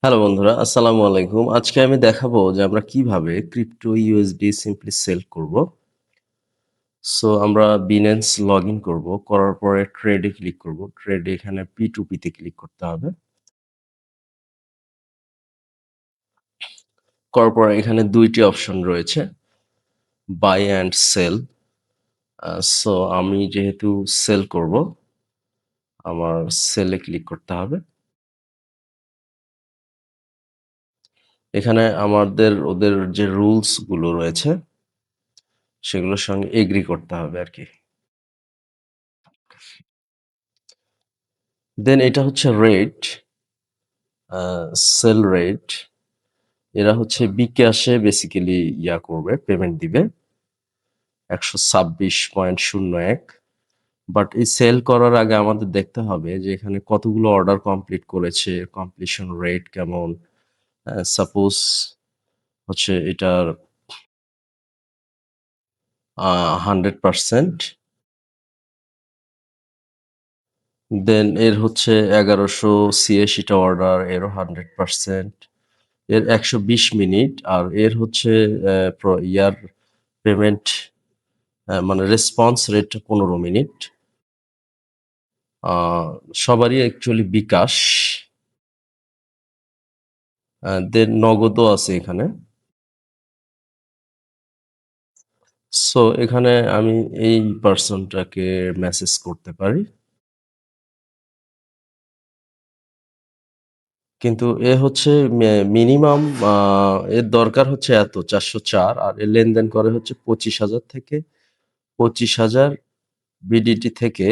Hello বন্ধুরা, আসসালামু আলাইকুম। আজকে আমি দেখাবো যে আমরা কিভাবে ক্রিপ্টো ইউএসডি সিম্পলি সেল করব। সো আমরা Binance লগইন করব। করার পরে ট্রেড এ ক্লিক করব। ট্রেড এ এখানে P2P তে ক্লিক করতে হবে। করার পরে এখানে ২ টি অপশন রয়েছে, বাই অ্যান্ড সেল। সো আমি যেহেতু সেল করব, আমার সেল এ ক্লিক করতে হবে। এখানে ওদের যে রুলস গুলো রয়েছে সেগুলোর সঙ্গে এগ্রি করতে হবে আরকি। দেন এটা হচ্ছে রেট, আ সেল রেট। এরা হচ্ছে বিকাশে বেসিক্যালি করবে, পেমেন্ট দিবে ১২৬.০১। বাট এই সেল করার আগে আমাদের দেখতে হবে যে এখানে কতগুলো অর্ডার কমপ্লিট করেছে, কমপ্লিশন রেট কেমন। সাপোজ হচ্ছে এটার 100%, দেন এর হচ্ছে ১১৮০ টা অর্ডার, এরও 100%, এর ১২০ মিনিট, আর এর হচ্ছে পেমেন্ট মানে রেসপন্স রেট ১৫ মিনিট। আ সবারই অ্যাকচুয়ালি বিকাশ। দেন নগদও আছে এখানে। সো এখানে আমি এই পারসনটাকে মেসেজ করতে পারি। কিন্তু এ হচ্ছে মিনিমাম, এর দরকার হচ্ছে এত ৪০৪, আর এর লেনদেন করে হচ্ছে ২৫,০০০ থেকে ২৫,০০০ বিডিটি থেকে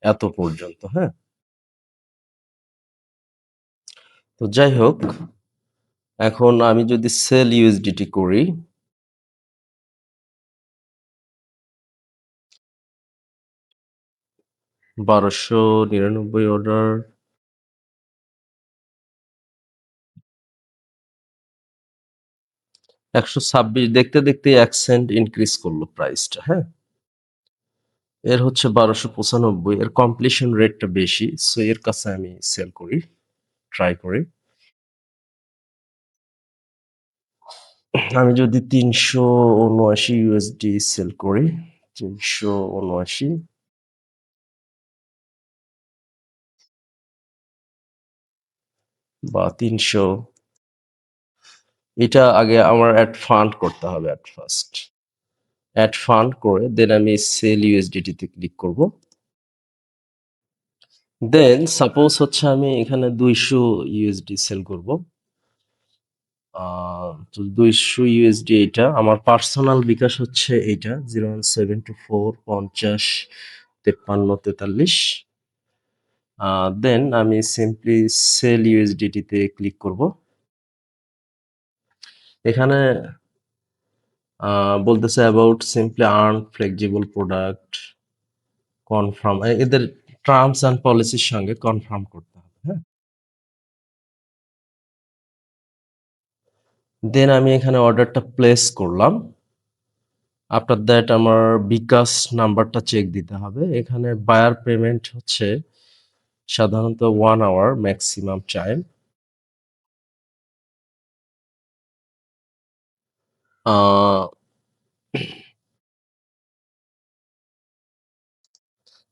এত পর্যন্ত, হ্যাঁ? তো যাই হোক, এখন আমি যদি সেল ইউএসডিটি করি, ১২৯৯ অর্ডার, ১২৬ দেখতে, দেখতেই ১ সেন্ট ইনক্রিজ করল প্রাইসটা, হ্যাঁ? এর হচ্ছে ১২৯৫, এর কমপ্লিশন রেটটা বেশি। সো এর কাছে আমি সেল করি, ট্রাই করি। আমি যদি ৩৭৯ ইউএসডি সেল করি, ৩৭৯ বা ৩০০, এটা আগে আমার অ্যাড ফান্ড করতে হবে এট ফার্স্ট। অ্যাড ফান্ড করে দেন আমি সেল ইউএসডিটি তে ক্লিক করব। দেন সাপোজ হচ্ছে আমি এখানে ২০০ ইউএসডি সেল করব। আ তো ২০০ ইউএসডি, এইটা আমার পার্সোনাল বিকাশ হচ্ছে এইটা 01724 50 53 43। দেন আমি সিম্পলি সেল ইউএসডিটি তে ক্লিক করব। এখানে বলতেছে about simply earn flexible product, confirm. এদের টার্মস অ্যান্ড পলিসির সঙ্গে কনফার্ম করতে হবে, হ্যাঁ? দেন আমি এখানে অর্ডারটা প্লেস করলাম। আফটার দ্যাট আমার বিকাশ নাম্বারটা চেক দিতে হবে। এখানে বায়ার পেমেন্ট হচ্ছে সাধারণত 1 আওয়ার ম্যাক্সিমাম টাইম। আ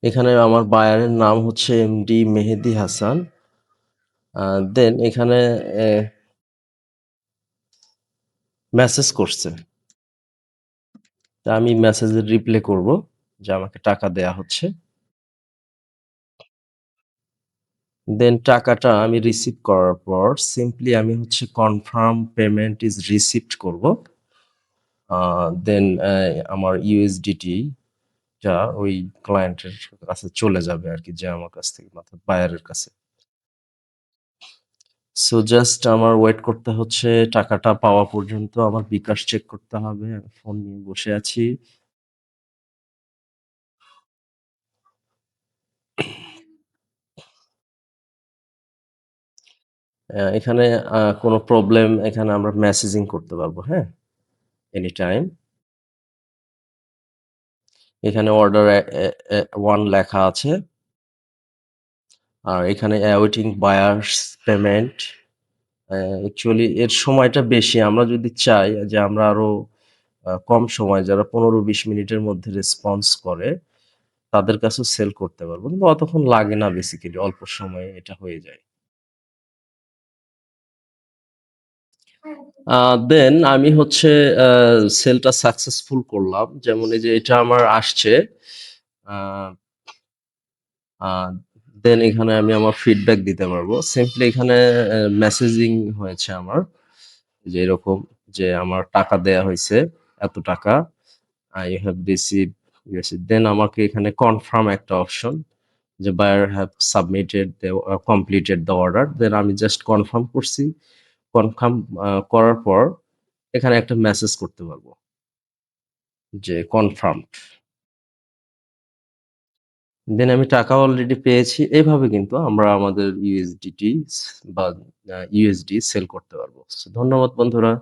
এখানে আমার বায়ারের নাম হচ্ছে এমডি মেহেদী হাসান। দেন এখানে এ মেসেজ করছে। তা আমি মেসেজের রিপ্লাই করব যে আমাকে টাকা দেয়া হচ্ছে। দেন টাকাটা আমি রিসিভ করার পর সিম্পলি আমি হচ্ছে কনফার্ম পেমেন্ট ইস রিসিভড করব। দেন আমার ইউএসডিটি টা ওই ক্লায়েন্টের কাছে চলে যাবে আরকি, যে আমার কাছ থেকে, অর্থাৎ বায়ারের কাছে। সো জাস্ট আমার ওয়েট করতে হচ্ছে টাকাটা পাওয়া পর্যন্ত। আমার বিকাশ চেক করতে হবে। আমি ফোন নিয়ে বসে আছি। এখানে কোনো প্রবলেম, এখানে আমরা মেসেজিং করতে পারবো, হ্যাঁ? Any time. এখানে অর্ডার 1 লেখা আছে। আর এখানে awaiting buyers পেমেন্ট, অ্যাকচুয়ালি এর সময়টা বেশি। আমরা যদি চাই যে আমরা আরো কম সময় যারা ১৫-২০ মিনিটের মধ্যে রেসপন্স করে তাদের কাছেও সেল করতে পারবো। কিন্তু অতক্ষণ লাগে না বেসিক্যালি অল্প সময়ে এটা হয়ে যায়। আ দেন আমি হচ্ছে আ সেলটা সাকসেসফুল করলাম। যেমন এই যে এটা আমার আসছে। আ আ দেন এখানে আমি আমার ফিডব্যাক দিতে পারবো। সিম্পলি এখানে মেসেজিং হয়েছে আমার। যে এরকম যে আমার টাকা দেয়া হইছে, এত টাকা। you have received দেন আমাকে এখানে কনফার্ম একটা অপশন যে buyer have submitted the completed the order দেন আমি জাস্ট কনফার্ম করছি। কনফার্ম করার পর এখানে একটা মেসেজ করতে পারবো যে কনফার্মড। দেন আমি টাকা অলরেডি পেয়েছি। এভাবে কিন্তু আমরা আমাদের USDT বা USD সেল করতে পারবো। সো ধন্যবাদ বন্ধুরা।